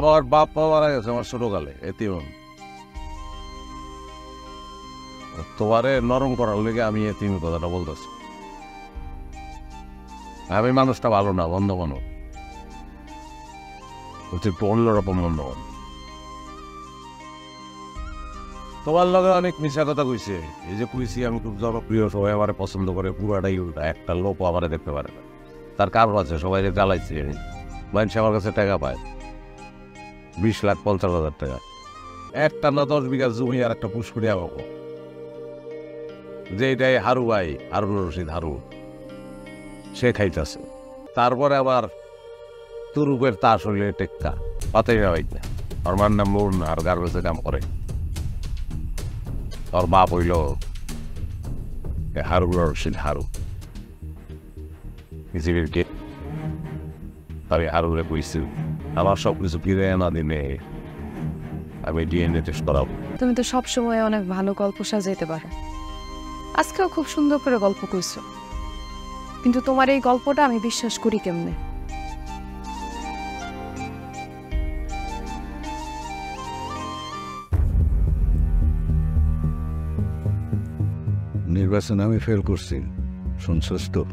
তোর বাপ মা মারা গেছে আমার ছোটকালে এতিম। তোমারে নরম করার লেগে আমি এতিম কথাটা বলতেছি। আমি মানুষটা ভালো না, বন্ধ মানুষ হচ্ছে একটু অন্যরকম বন্ধ মানুষ। তোমার লগে অনেক মিশা কথা কইছে, এই যে কইছি আমি খুব জনপ্রিয়, সবাই আমার পছন্দ করে, পুরাটাই উল্টা। একটা লোক আমার দেখতে পারে না, তার কারণ আছে, সবাই জ্বালাইছে। মানুষ আমার কাছে টাকা পায় 20,50,000 টাকা, একটা না 10 বিঘা জমি আর একটা পুষ্করি আমাকে, যে এটাই হারু ভাই, হারুন রশিদ হারু, সে খাইতেছে। তারপরে আবার তুরুপের তাস হইলে টেক্কা পাতাই না ভাই, আমার নাম মুন আর গার্মেন্টসে কাম করে। ওর বাপ হইল হারুন রশিদ হারু, পৃথিবীর কে। আমি হারুরে কইছি আমার সব কিছু ফিরে আনা দিনে আমি ডিএনএ টেস্ট করাবো। তুমি তো সবসময় অনেক ভালো গল্প সাজাইতে পারো, আজকেও খুব সুন্দর করে গল্প কইছো, কিন্তু তোমার এই গল্পটা আমি বিশ্বাস করি কেমনে? নির্বাচন আমি ফেল করছি, শুনছস তো?